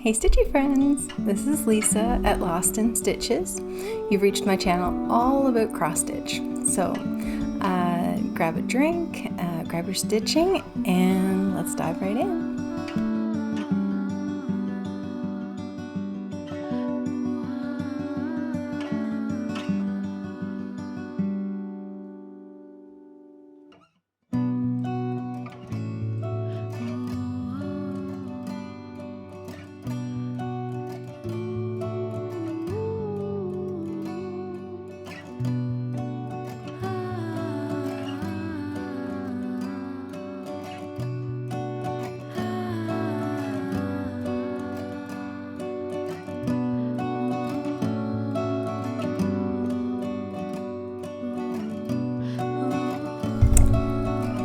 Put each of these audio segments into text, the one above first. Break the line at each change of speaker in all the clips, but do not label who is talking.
Hey Stitchy friends, this is Lisa at Lost in Stitches. You've reached my channel all about cross stitch. So grab a drink, grab your stitching, and let's dive right in.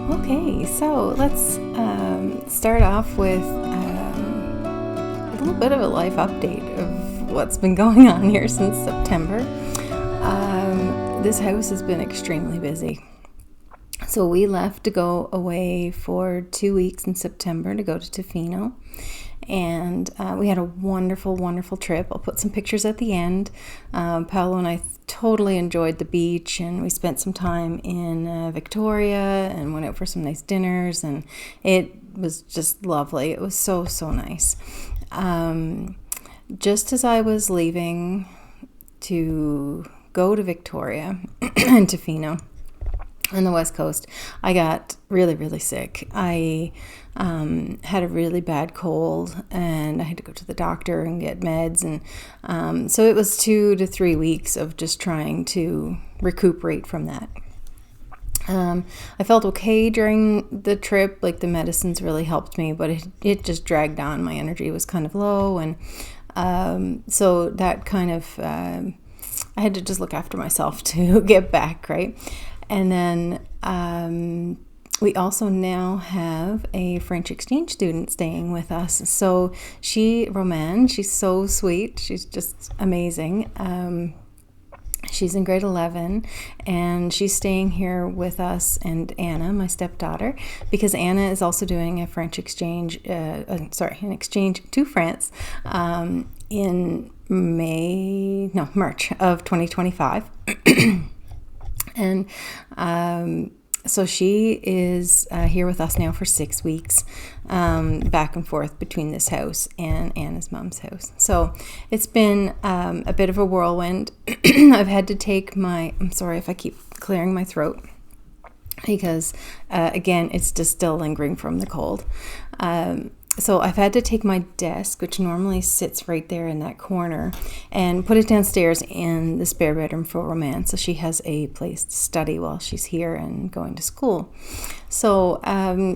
Okay, so let's start off with a little bit of a life update of what's been going on here since September. This house has been extremely busy. So we left to go away for 2 weeks in September to go to Tofino. And we had a wonderful, wonderful trip. I'll put some pictures at the end. Paolo and I totally enjoyed the beach, and we spent some time in Victoria and went out for some nice dinners, and it was just lovely. It was so, so nice. Just as I was leaving to go to Victoria and Tofino on the west coast, I got really, really sick. I had a really bad cold, and I had to go to the doctor and get meds, and so it was 2 to 3 weeks of just trying to recuperate from that. I felt okay during the trip, like the medicines really helped me, but it just dragged on. My energy was kind of low, and so that kind of I had to just look after myself to get back, right? And then we also now have a French exchange student staying with us. So Romane, she's so sweet. She's just amazing. She's in grade 11, and she's staying here with us and Anna, my stepdaughter, because Anna is also doing a French exchange, an exchange to France in March of 2025. And so she is here with us now for 6 weeks, back and forth between this house and Anna's mom's house. So it's been a bit of a whirlwind. I've had to take I'm sorry if I keep clearing my throat, because again, it's just still lingering from the cold. So I've had to take my desk, which normally sits right there in that corner, and put it downstairs in the spare bedroom for Romane, so she has a place to study while she's here and going to school. So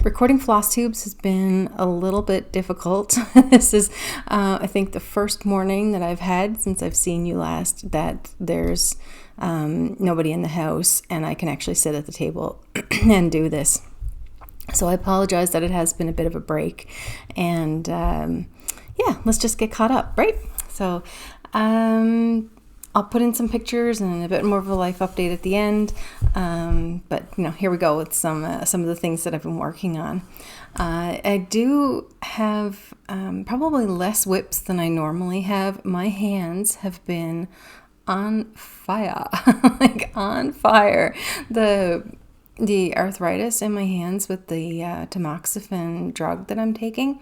recording Flosstubes has been a little bit difficult. This is, I think, the first morning that I've had since I've seen you last that there's nobody in the house, and I can actually sit at the table and do this. So I apologize that it has been a bit of a break, and let's just get caught up, right? So I'll put in some pictures and a bit more of a life update at the end, but here we go with some of the things that I've been working on. I do have probably less whips than I normally have. My hands have been on fire, like on fire. The arthritis in my hands with the tamoxifen drug that I'm taking,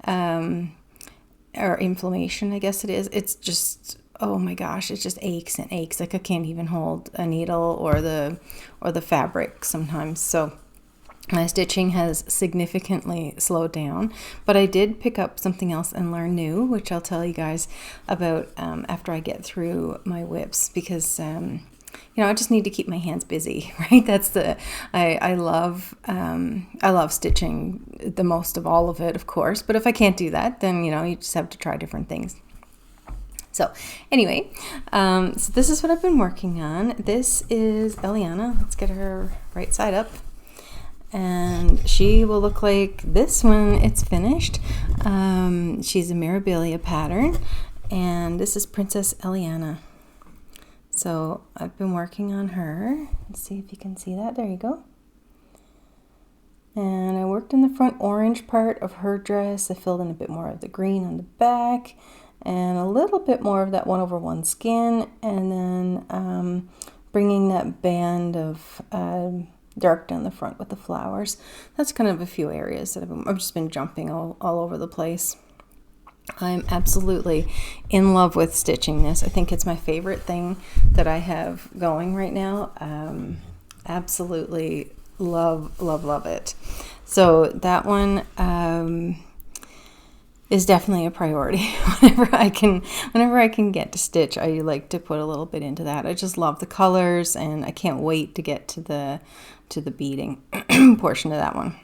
or inflammation, I guess it is. It's just, oh my gosh, it just aches and aches. Like I can't even hold a needle or the fabric sometimes. So my stitching has significantly slowed down, but I did pick up something else and learn new, which I'll tell you guys about after I get through my whips, because I just need to keep my hands busy, right? I love stitching the most of all of it, of course. But if I can't do that, then, you just have to try different things. So anyway, so this is what I've been working on. This is Eliana. Let's get her right side up. And she will look like this when it's finished. She's a Mirabilia pattern. And this is Princess Eliana. So I've been working on her. Let's see if you can see that. There you go. And I worked in the front orange part of her dress. I filled in a bit more of the green on the back and a little bit more of that 1/1 skin, and then bringing that band of dark down the front with the flowers. That's kind of a few areas that I've just been jumping all over the place. I'm absolutely in love with stitching this. I think it's my favorite thing that I have going right now. Absolutely love it. So that one is definitely a priority. Whenever I can get to stitch, I like to put a little bit into that. I just love the colors, and I can't wait to get to the beading portion of that one.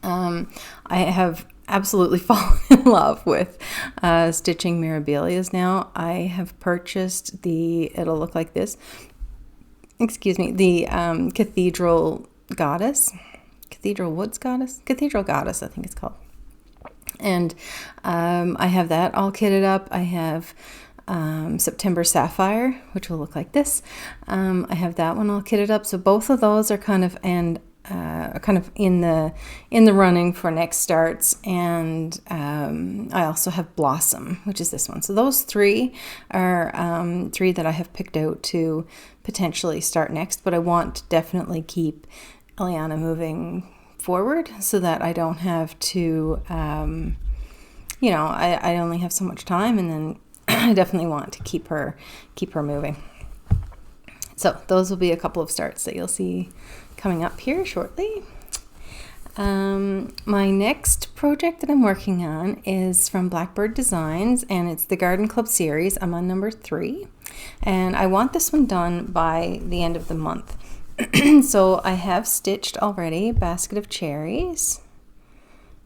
I have absolutely fallen in love with stitching Mirabilias now. I have purchased it'll look like this, the Cathedral Goddess, Cathedral Goddess, I think it's called. And I have that all kitted up. I have September Sapphire, which will look like this. I have that one all kitted up. So both of those are kind of in the running for next starts. And I also have Blossom, which is this one. So those three are three that I have picked out to potentially start next. But I want to definitely keep Eliana moving forward so that I don't have to, I only have so much time, and then I definitely want to keep her moving. So those will be a couple of starts that you'll see coming up here shortly. My next project that I'm working on is from Blackbird Designs, and it's the Garden Club series. I'm on number 3, and I want this one done by the end of the month. So I have stitched already Basket of Cherries.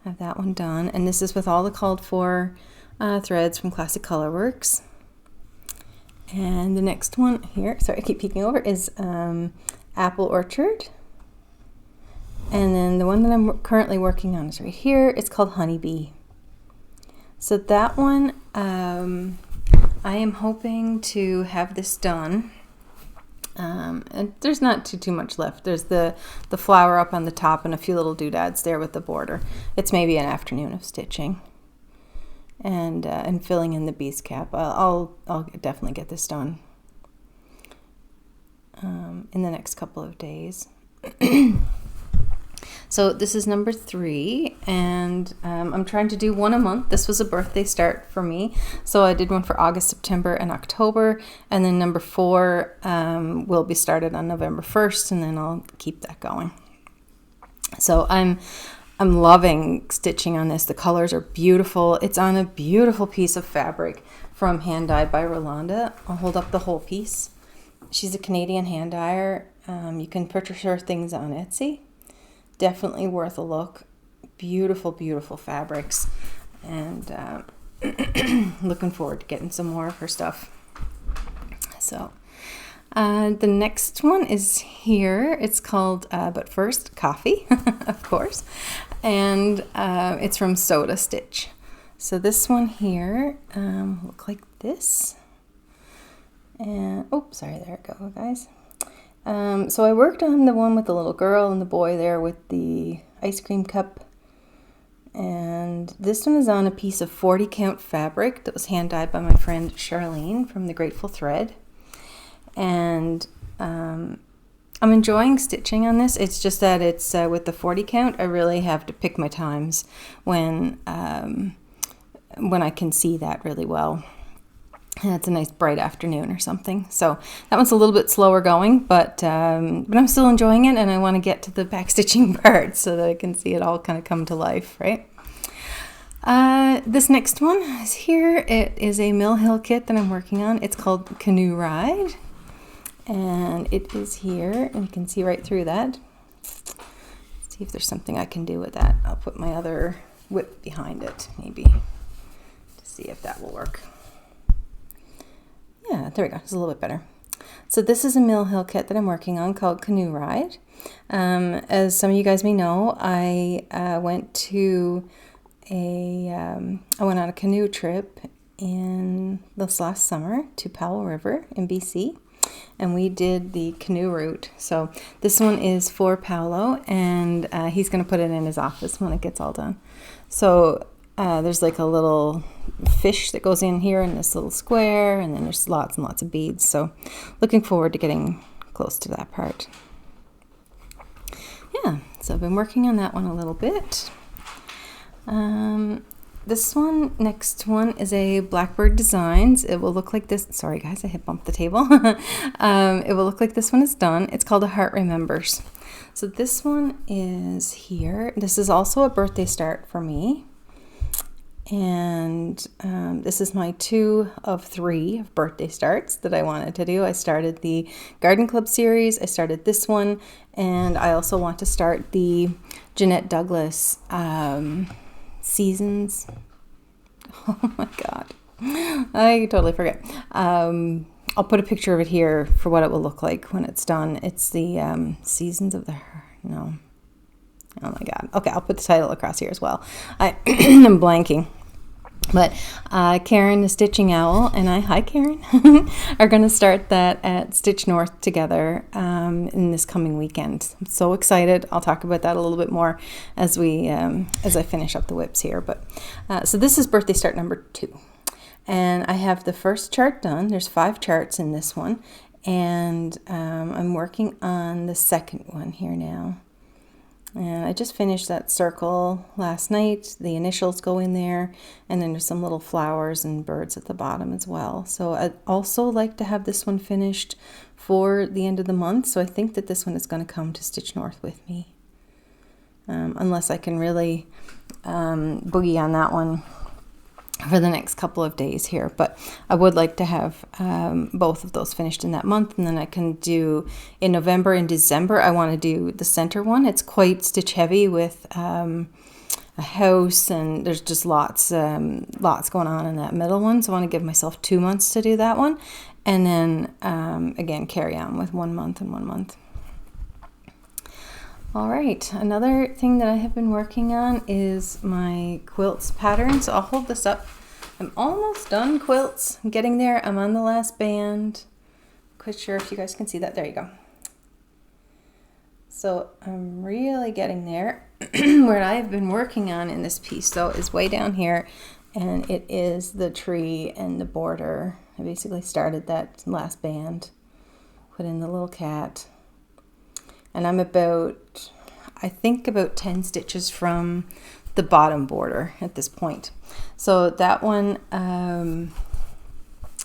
I have that one done, and this is with all the called for threads from Classic Colorworks. And the next one here, sorry I keep peeking over, is Apple Orchard. And then the one that I'm currently working on is right here. It's called Honeybee. So that one, I am hoping to have this done. And there's not too much left. There's the flower up on the top and a few little doodads there with the border. It's maybe an afternoon of stitching and filling in the bee's cap. I'll definitely get this done in the next couple of days. So this is number 3, and I'm trying to do one a month. This was a birthday start for me, so I did one for August, September, and October, and then number 4 will be started on November 1st, and then I'll keep that going. So I'm loving stitching on this. The colors are beautiful. It's on a beautiful piece of fabric from Hand Dyed by Rolanda. I'll hold up the whole piece. She's a Canadian hand dyer. You can purchase her things on Etsy. Definitely worth a look. Beautiful, beautiful fabrics, and looking forward to getting some more of her stuff. So the next one is here. It's called But First Coffee, of course, and it's from Soda Stitch. So this one here look like this, and oh, sorry, there it goes, guys. So I worked on the one with the little girl and the boy there with the ice cream cup. And this one is on a piece of 40 count fabric that was hand dyed by my friend Charlene from The Grateful Thread. And I'm enjoying stitching on this. It's just that it's with the 40 count, I really have to pick my times when I can see that really well. And it's a nice bright afternoon or something. So that one's a little bit slower going, but I'm still enjoying it, and I want to get to the back stitching part so that I can see it all kind of come to life, right? This next one is here. It is a Mill Hill kit that I'm working on. It's called Canoe Ride, and it is here, and you can see right through that. Let's see if there's something I can do with that. I'll put my other whip behind it, maybe, to see if that will work. Yeah, there we go. It's a little bit better. So this is a Mill Hill kit that I'm working on called Canoe Ride. As some of you guys may know, I went on a canoe trip in this last summer to Powell River in BC. and we did the canoe route. So this one is for Paolo, and he's going to put it in his office when it gets all done. So there's like a little fish that goes in here in this little square, and then there's lots and lots of beads. So looking forward to getting close to that part. Yeah, so I've been working on that one a little bit. This one, next one, is a Blackbird Designs. It will look like this. Sorry guys, I hit bumped the table. It will look like this one is done. It's called A Heart Remembers. So this one is here. This is also a birthday start for me. And this is my 2 of 3 of birthday starts that I wanted to do. I started the Garden Club series. I started this one. And I also want to start the Jeanette Douglas Seasons. Oh my God. I totally forget. I'll put a picture of it here for what it will look like when it's done. It's the Seasons of the... No. Oh my God. Okay, I'll put the title across here as well. I'm blanking. But Karen, the Stitching Owl, and hi Karen, are going to start that at Stitch North together in this coming weekend. I'm so excited. I'll talk about that a little bit more as I finish up the whips here. But so this is birthday start number 2. And I have the first chart done. There's 5 charts in this one. And I'm working on the second one here now. And I just finished that circle last night. The initials go in there, and then there's some little flowers and birds at the bottom as well. So I'd also like to have this one finished for the end of the month. So I think that this one is going to come to Stitch North with me. Unless I can really boogie on that one for the next couple of days here, but I would like to have both of those finished in that month, and then I can do in November and December. I want to do the center one. It's quite stitch heavy with a house, and there's just lots going on in that middle one. So I want to give myself 2 months to do that one, and then again carry on with 1 month and 1 month. All right, another thing that I have been working on is my quilts pattern. So I'll hold this up. I'm almost done quilts. I'm getting there. I'm on the last band. Quite sure if you guys can see that. There you go. So I'm really getting there. What I've been working on in this piece, though, is way down here, and it is the tree and the border. I basically started that last band, put in the little cat. And I'm I think about 10 stitches from the bottom border at this point. So that one,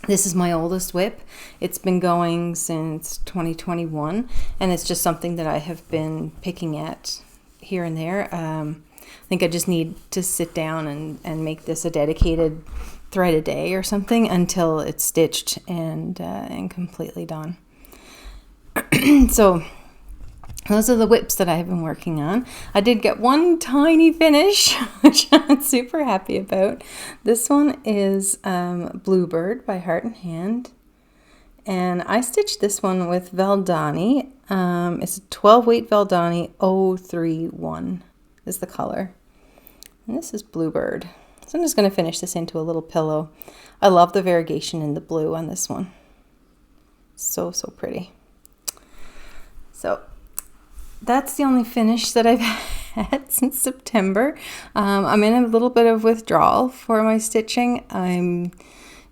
this is my oldest whip. It's been going since 2021, and it's just something that I have been picking at here and there. I think I just need to sit down and make this a dedicated thread a day or something until it's stitched and completely done. So those are the whips that I have been working on. I did get one tiny finish, which I'm super happy about. This one is Bluebird by Heart and Hand. And I stitched this one with Valdani. It's a 12 weight Valdani 031 is the color. And this is Bluebird. So I'm just going to finish this into a little pillow. I love the variegation in the blue on this one. So pretty. So that's the only finish that I've had since September. I'm in a little bit of withdrawal for my stitching. I'm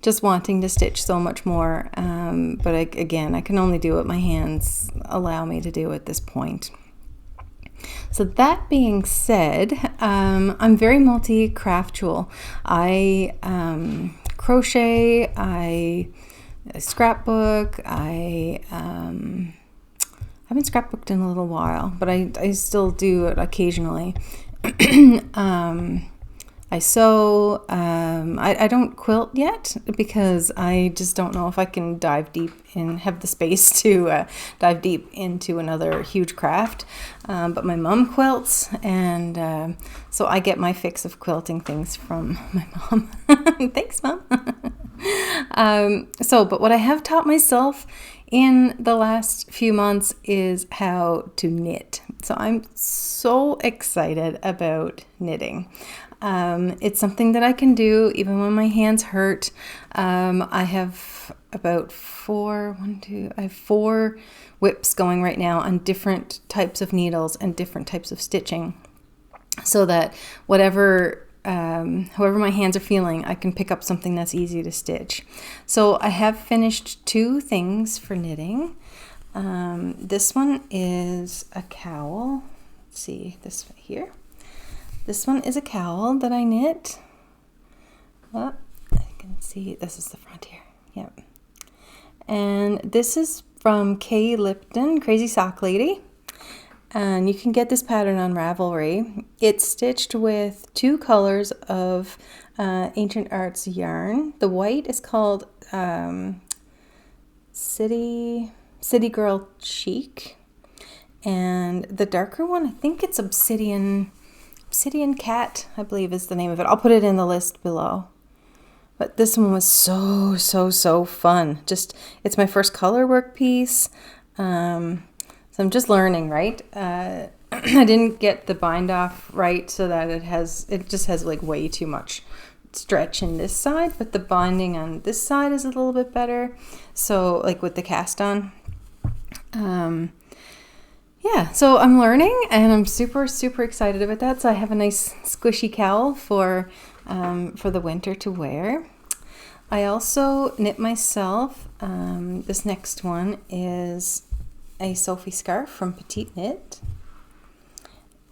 just wanting to stitch so much more. But I can only do what my hands allow me to do at this point. So that being said, I'm very multi-craftual. I crochet, I scrapbook, I haven't scrapbooked in a little while, but I still do it occasionally. I sew. I don't quilt yet because I just don't know if I can dive deep and have the space to dive deep into another huge craft. But my mom quilts, and so I get my fix of quilting things from my mom. Thanks, Mom. But what I have taught myself in the last few months is how to knit. So I'm so excited about knitting. It's something that I can do even when my hands hurt. I have about I have 4 whips going right now on different types of needles and different types of stitching, so that however my hands are feeling, I can pick up something that's easy to stitch. So I have finished 2 things for knitting. This one is a cowl. Let's see this right here. This one is a cowl that I knit. Oh, I can see this is the front here. Yep. And this is from Kay Lipton, Crazy Sock Lady. And you can get this pattern on Ravelry. It's stitched with 2 colors of Ancient Arts yarn. The white is called City Girl Chic. And the darker one, I think it's Obsidian Cat, I believe is the name of it. I'll put it in the list below. But this one was so fun. It's my first color work piece. So I'm just learning, right? I didn't get the bind off right, so that it just has like way too much stretch in this side, but the binding on this side is a little bit better. So like with the cast on. Yeah, so I'm learning and I'm super excited about that. So I have a nice squishy cowl for the winter to wear. I also knit myself. This next one is a Sophie scarf from Petite Knit.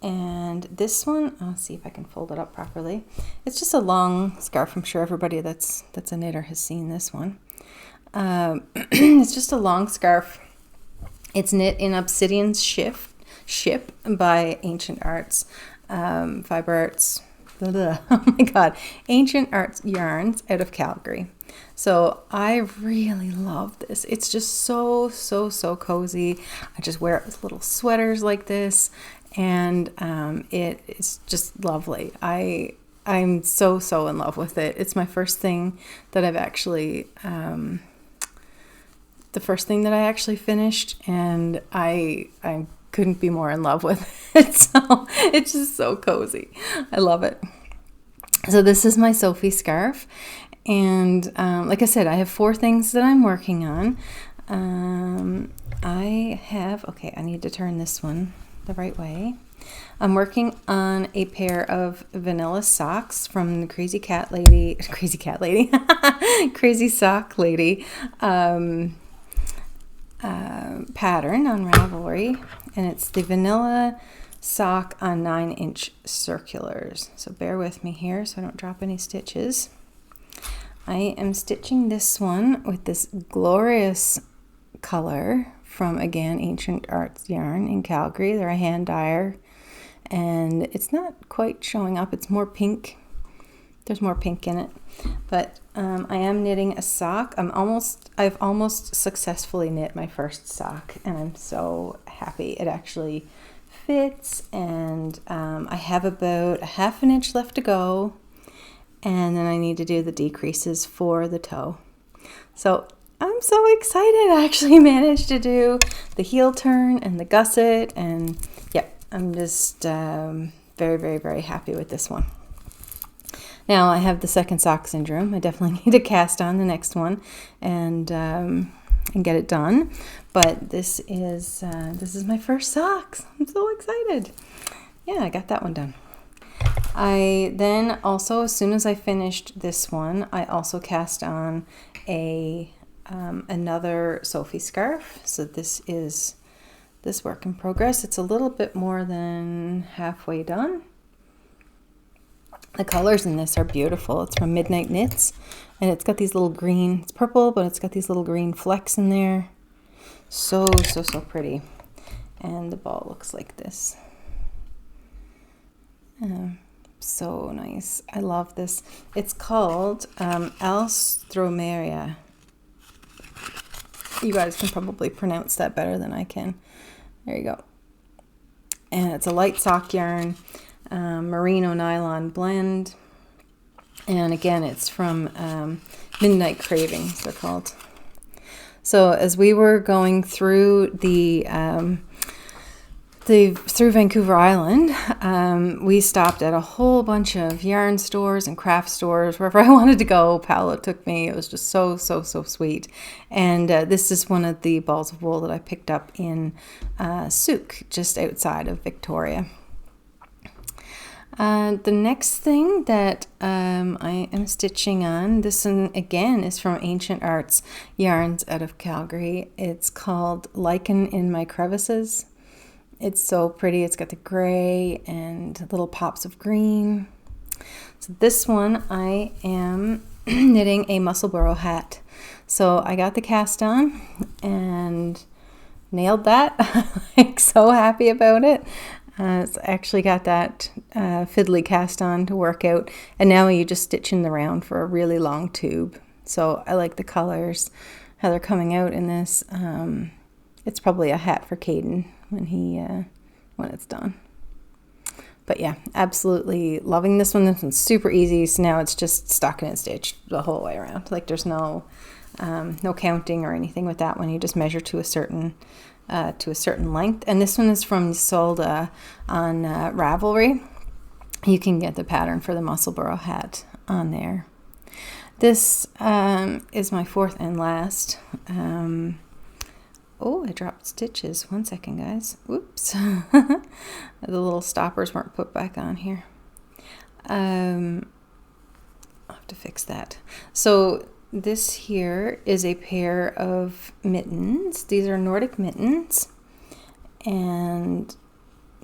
And this one, I'll see if I can fold it up properly. It's just a long scarf. I'm sure everybody that's a knitter has seen this one. It's just a long scarf. It's knit in Obsidian Ship by Ancient Arts, Fiber Arts, oh my God, Ancient Arts Yarns out of Calgary. So I really love this. It's just so cozy. I just wear it with little sweaters like this, and it is just lovely. I'm so in love with it. It's my first thing that I've actually the first thing that I actually finished, and I couldn't be more in love with it. So it's just so cozy. I love it. So this is my Sophie scarf, and like I said, I have 4 things that I'm working on. I need to turn this one the right way. I'm working on a pair of vanilla socks from the Crazy Sock Lady pattern on Ravelry, and it's the vanilla sock on 9-inch circulars. So bear with me here so I don't drop any stitches. I am stitching this one with this glorious color from, again, Ancient Arts yarn in Calgary. They're a hand dyer, and it's not quite showing up. It's more pink. There's more pink in it, but I am knitting a sock. I've almost successfully knit my first sock, and I'm so happy. It actually fits, and I have about 1/2 inch left to go, and then I need to do the decreases for the toe. So I'm so excited. I actually managed to do the heel turn and the gusset, and yep, I'm just very happy with this one. Now I have the second sock syndrome. I definitely need to cast on the next one and get it done. But this is my first socks. I'm so excited. Yeah, I got that one done. I then also, as soon as I finished this one, I also cast on another Sophie scarf. So this is this work in progress. It's a little bit more than halfway done. The colors in this are beautiful. It's from Midnight Knits, and it's got these little green, it's purple, but it's got these little green flecks in there. So pretty. And the ball looks like this. So nice. I love this. It's called Alstroemeria. You guys can probably pronounce that better than I can. There you go. And it's a light sock yarn. Merino nylon blend, and again it's from Midnight Cravings, they're called. So as we were going through the through Vancouver Island, we stopped at a whole bunch of yarn stores and craft stores. Wherever I wanted to go, Paolo took me. It was just so sweet. And this is one of the balls of wool that I picked up in Souk, just outside of Victoria. The next thing that I am stitching on, this one again is from Ancient Arts Yarns out of Calgary. It's called Lichen in My Crevices. It's so pretty. It's got the gray and little pops of green. So this one I am knitting a Musselburgh hat. So I got the cast on and nailed that. Like, so happy about it. It's actually got that fiddly cast on to work out, and now you just stitch in the round for a really long tube. So I like the colors, how they're coming out in this. It's probably a hat for Caden when it's done. But yeah, absolutely loving this one. This one's super easy. So now it's just stocking and stitch the whole way around. Like, there's no counting or anything with that one. You just measure to a certain length. And this one is from sold on Ravelry. You can get the pattern for the Musselburgh hat on there. This is my fourth and last. Oh, I dropped stitches. 1 second, guys. Whoops. The little stoppers weren't put back on here. I'll have to fix that. So this here is a pair of mittens. These are Nordic mittens. And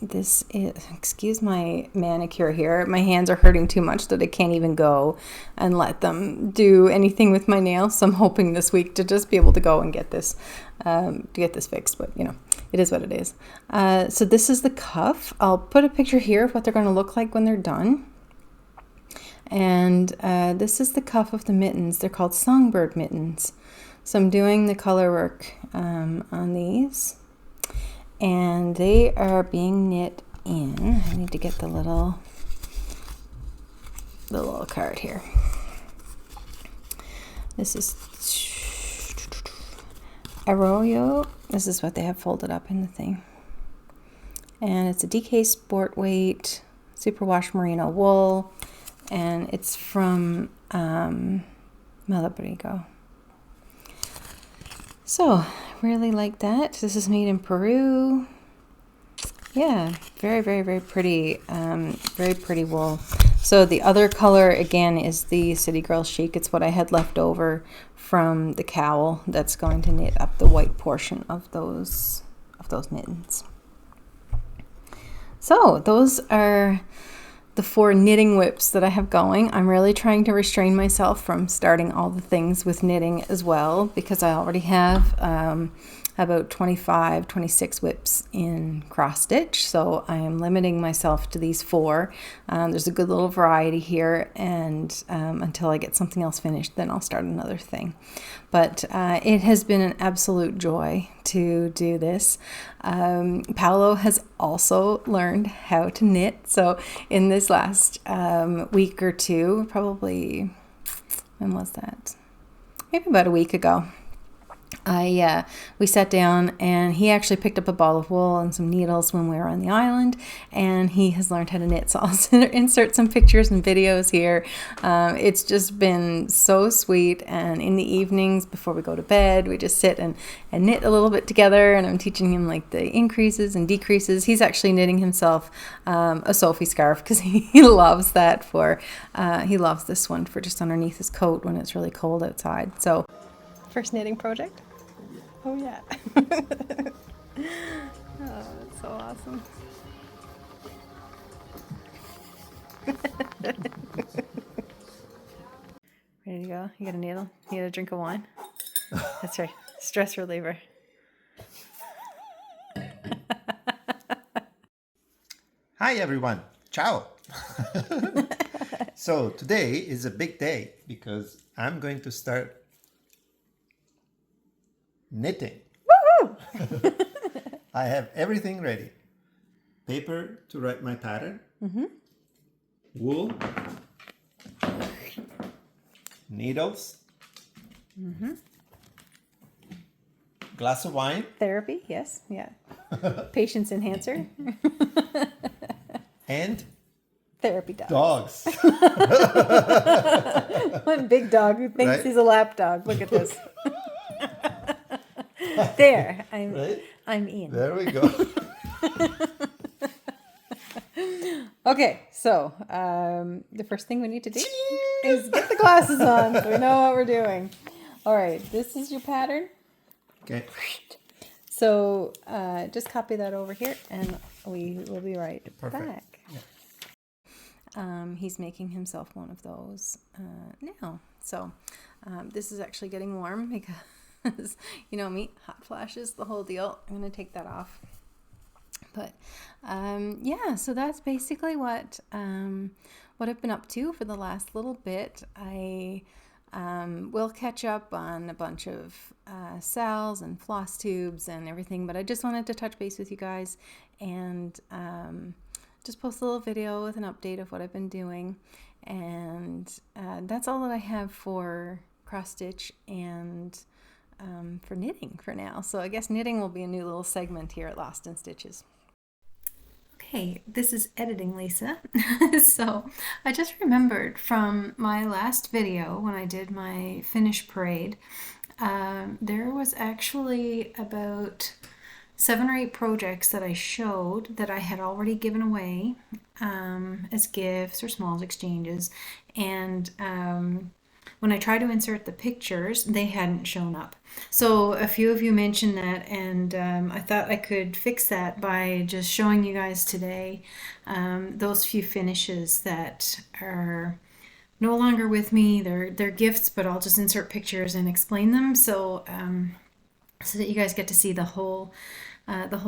this is, excuse my manicure here. My hands are hurting too much that I can't even go and let them do anything with my nails. So I'm hoping this week to just be able to go and get this fixed. But you know, it is what it is. So this is the cuff. I'll put a picture here of what they're going to look like when they're done. And this is the cuff of the mittens. They're called Songbird Mittens. So I'm doing the color work on these. And they are being knit in. I need to get the little card here. This is Arroyo. This is what they have folded up in the thing. And it's a DK Sport Weight Superwash Merino Wool. And it's from Malabrigo. So, really like that. This is made in Peru. Yeah, very pretty. Very pretty wool. So the other color again is the City Girl Chic. It's what I had left over from the cowl that's going to knit up the white portion of those mittens. So those are the 4 knitting whips that I have going. I'm really trying to restrain myself from starting all the things with knitting as well, because I already have about 25, 26 whips in cross stitch. So I am limiting myself to these 4. There's a good little variety here, and until I get something else finished, then I'll start another thing. But it has been an absolute joy to do this. Paolo has also learned how to knit. So in this last week or two, probably, when was that? Maybe about a week ago. We sat down and he actually picked up a ball of wool and some needles when we were on the island, and he has learned how to knit. So I'll insert some pictures and videos here. It's just been so sweet, and in the evenings before we go to bed, we just sit and knit a little bit together, and I'm teaching him like the increases and decreases. He's actually knitting himself a Sophie scarf because he loves that he loves this one for just underneath his coat when it's really cold outside. So first knitting project? Oh yeah. Oh, that's so awesome. Ready to go? You got a needle? You got a drink of wine? That's right. Stress reliever.
Hi everyone. Ciao. So today is a big day because I'm going to start knitting. Woohoo! I have everything ready. Paper to write my pattern. Mm-hmm. Wool. Needles. Mm-hmm. Glass of wine.
Therapy, yes, yeah. Patience enhancer.
And
Therapy dog.
dogs.
One big dog who thinks
Right?
he's a lap dog. Look at this. There,
Right?
I'm in.
There we go.
Okay, so the first thing we need to do is get the glasses on so we know what we're doing. All right, this is your pattern.
Okay.
So just copy that over here and we will be right
Perfect.
back.
Yeah.
He's making himself one of those now. So this is actually getting warm because, you know me, hot flashes, the whole deal. I'm going to take that off. But yeah, so that's basically what I've been up to for the last little bit. I will catch up on a bunch of cells and floss tubes and everything, but I just wanted to touch base with you guys and just post a little video with an update of what I've been doing. And that's all that I have for cross stitch and for knitting for now. So I guess knitting will be a new little segment here at Lost in Stitches. Okay, this is editing Lisa. So I just remembered from my last video when I did my finish parade, there was actually about 7 or 8 projects that I showed that I had already given away as gifts or smalls exchanges, and when I tried to insert the pictures, they hadn't shown up. So a few of you mentioned that, and I thought I could fix that by just showing you guys today those few finishes that are no longer with me. They're gifts, but I'll just insert pictures and explain them so so that you guys get to see the whole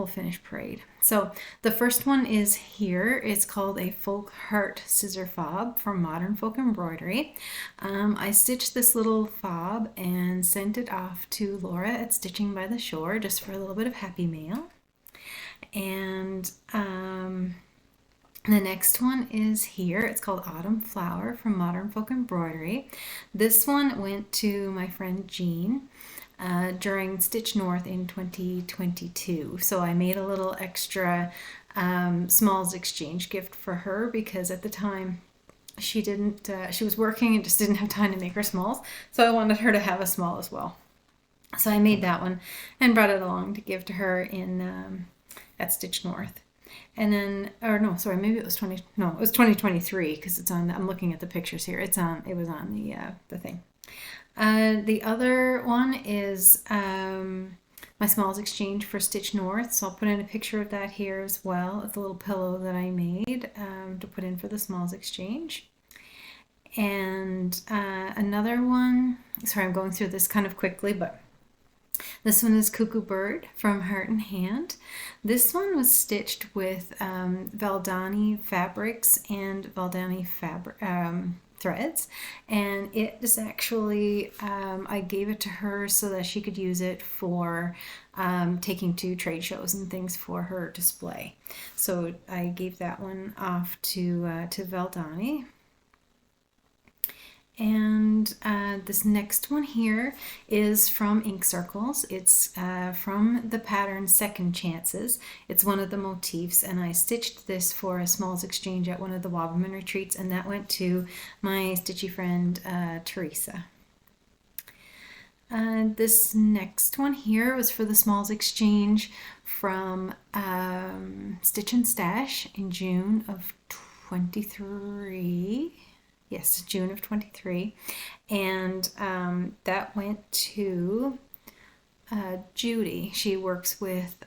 finish parade. So the first one is here. It's called a Folk Heart Scissor Fob from Modern Folk Embroidery. I stitched this little fob and sent it off to Laura at Stitching by the Shore just for a little bit of happy mail. And the next one is here. It's called Autumn Flower from Modern Folk Embroidery. This one went to my friend Jean during Stitch North in 2022. So I made a little extra smalls exchange gift for her because at the time she was working and just didn't have time to make her smalls. So I wanted her to have a small as well. So I made that one and brought it along to give to her in at Stitch North. And then, or no, sorry, maybe it was 2023 because it's on. I'm looking at the pictures here. It was on the thing. The other one is my smalls exchange for Stitch North. So I'll put in a picture of that here as well. It's a little pillow that I made to put in for the smalls exchange. And another one, sorry, I'm going through this kind of quickly, but this one is Cuckoo Bird from Heart and Hand. This one was stitched with Valdani fabrics and Valdani threads, and it is actually I gave it to her so that she could use it for taking to trade shows and things for her display. So I gave that one off to Valdani. And this next one here is from Ink Circles. It's from the pattern Second Chances. It's one of the motifs, and I stitched this for a smalls exchange at one of the Wobbleman retreats, and that went to my stitchy friend Teresa. This next one here was for the smalls exchange from Stitch and Stash in June of 23. Yes, June of 23, and that went to Judy. She works with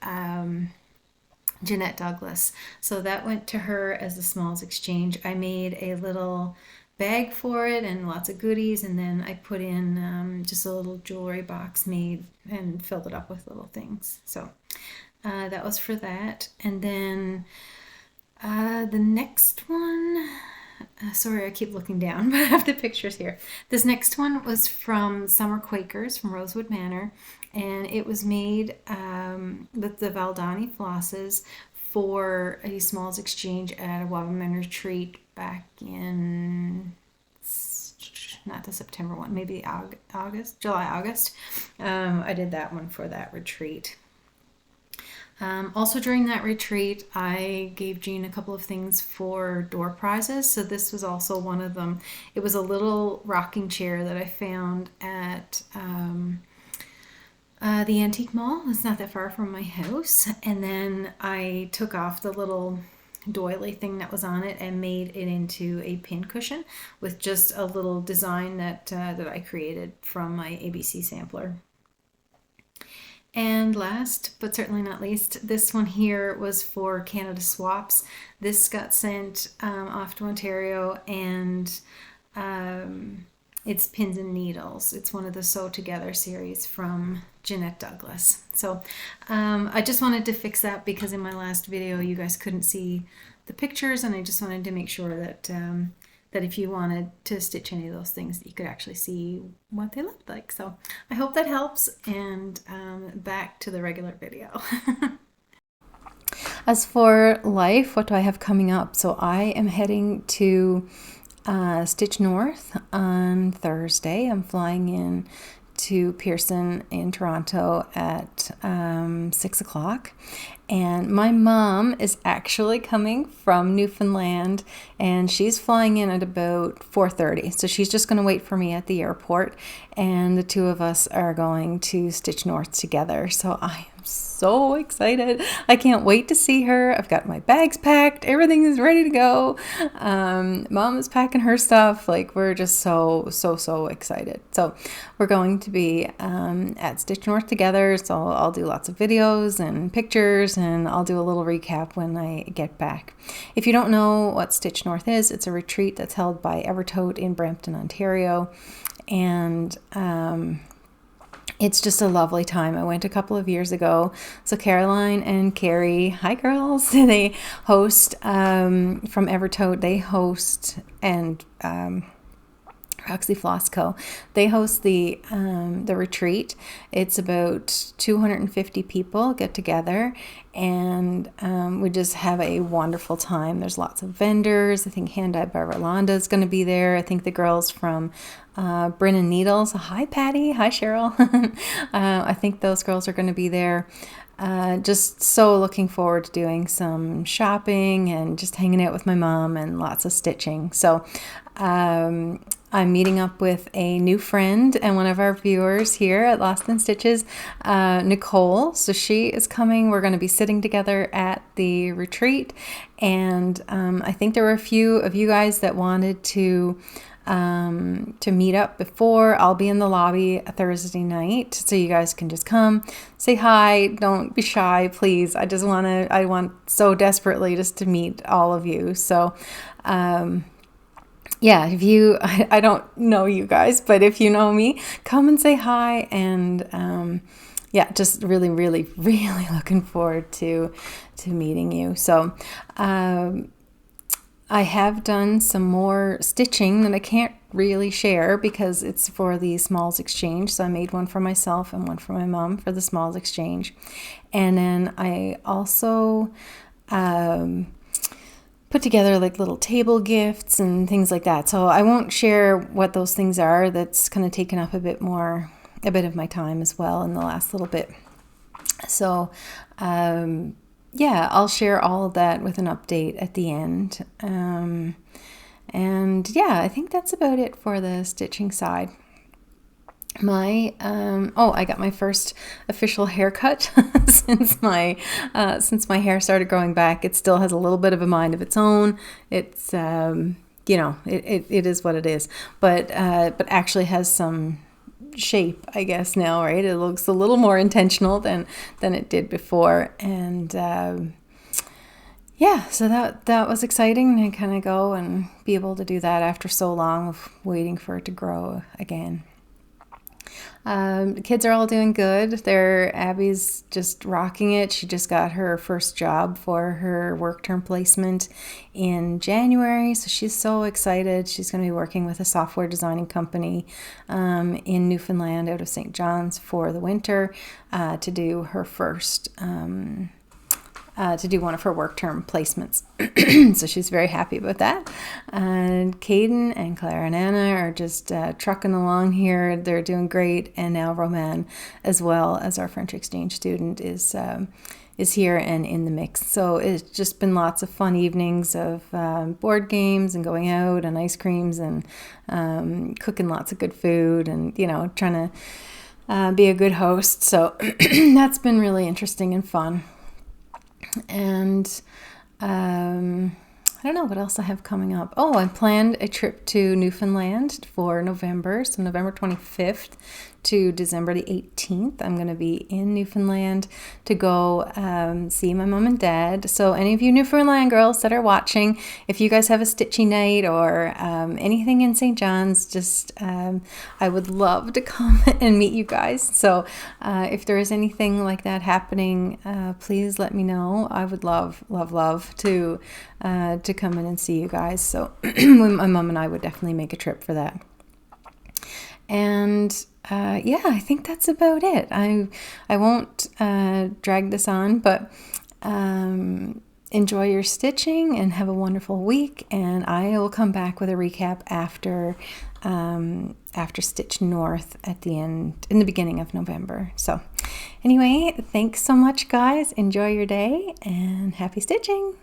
Jeanette Douglas, so that went to her as a smalls exchange. I made a little bag for it and lots of goodies, and then I put in just a little jewelry box made and filled it up with little things. So that was for that. And then the next one, sorry, I keep looking down, but I have the pictures here. This next one was from Summer Quakers from Rosewood Manor, and it was made with the Valdani flosses for a smalls exchange at a Wobbleman retreat back in, not the September one, maybe July, August. I did that one for that retreat. Also during that retreat, I gave Jean a couple of things for door prizes. So this was also one of them. It was a little rocking chair that I found at the antique mall. It's not that far from my house. And then I took off the little doily thing that was on it and made it into a pin cushion with just a little design that I created from my ABC sampler. And last, but certainly not least, this one here was for Canada Swaps. This got sent off to Ontario, and it's Pins and Needles. It's one of the Sew Together series from Jeanette Douglas. So I just wanted to fix that because in my last video you guys couldn't see the pictures, and I just wanted to make sure that that if you wanted to stitch any of those things, you could actually see what they looked like. So I hope that helps, and back to the regular video. As for life, what do I have coming up? So I am heading to Stitch North on Thursday. I'm flying in to Pearson in Toronto at 6 o'clock. And my mom is actually coming from Newfoundland, and she's flying in at about 4:30. So she's just going to wait for me at the airport, and the two of us are going to Stitch North together. So I am so excited. I can't wait to see her. I've got my bags packed. Everything is ready to go. Mom is packing her stuff. Like, we're just so excited. So we're going to be at Stitch North together. So I'll do lots of videos and pictures, and I'll do a little recap when I get back. If you don't know what Stitch North is, it's a retreat that's held by Evertote in Brampton, Ontario. And it's just a lovely time. I went a couple of years ago. So Caroline and Carrie, hi girls, they host from Evertote. They host, and Roxy Flossco, they host the retreat. It's about 250 people get together, and we just have a wonderful time. There's lots of vendors. I think Hand Dyed by Rolanda is going to be there. I think the girls from Bryn and Needles. Hi Patty, hi Cheryl. I think those girls are going to be there. Just so looking forward to doing some shopping and just hanging out with my mom and lots of stitching. So I'm meeting up with a new friend and one of our viewers here at Lost in Stitches, Nicole. So she is coming. We're going to be sitting together at the retreat, and I think there were a few of you guys that wanted to meet up before. I'll be in the lobby a Thursday night, so you guys can just come, say hi, don't be shy, please. I want so desperately just to meet all of you. So, yeah, I don't know you guys, but if you know me, come and say hi. And yeah, just really looking forward to meeting you. So I have done some more stitching that I can't really share because it's for the Smalls Exchange. So I made one for myself and one for my mom for the Smalls Exchange. And then I also put together like little table gifts and things like that. So I won't share what those things are. That's kind of taken up a bit of my time as well in the last little bit. So yeah, I'll share all of that with an update at the end. And yeah, I think that's about it for the stitching side. I got my first official haircut since my hair started growing back. It still has a little bit of a mind of its own. It's it is what it is, but actually has some shape, I guess, now, right? It looks a little more intentional than it did before. And yeah, so that was exciting to kind of go and be able to do that after so long of waiting for it to grow again. The kids are all doing good. Abby's just rocking it. She just got her first job for her work term placement in January, so she's so excited. She's going to be working with a software designing company in Newfoundland out of St. John's for the winter to do her first to do one of her work term placements. So she's very happy about that. And Caden and Claire and Anna are just trucking along here. They're doing great. And now Roman, as well as our French exchange student, is is here and in the mix. So it's just been lots of fun evenings of board games and going out and ice creams and cooking lots of good food and, trying to be a good host. So that's been really interesting and fun. And I don't know what else I have coming up. Oh, I planned a trip to Newfoundland for November, so November 25th to December the 18th. I'm going to be in Newfoundland to go see my mom and dad. So any of you Newfoundland girls that are watching, if you guys have a stitchy night or anything in St. John's, just I would love to come and meet you guys. So if there is anything like that happening, please let me know. I would love to come in and see you guys. So my mom and I would definitely make a trip for that. And I think that's about it. I won't drag this on, but enjoy your stitching and have a wonderful week. And I will come back with a recap after Stitch North in the beginning of November. So anyway, thanks so much, guys. Enjoy your day and happy stitching.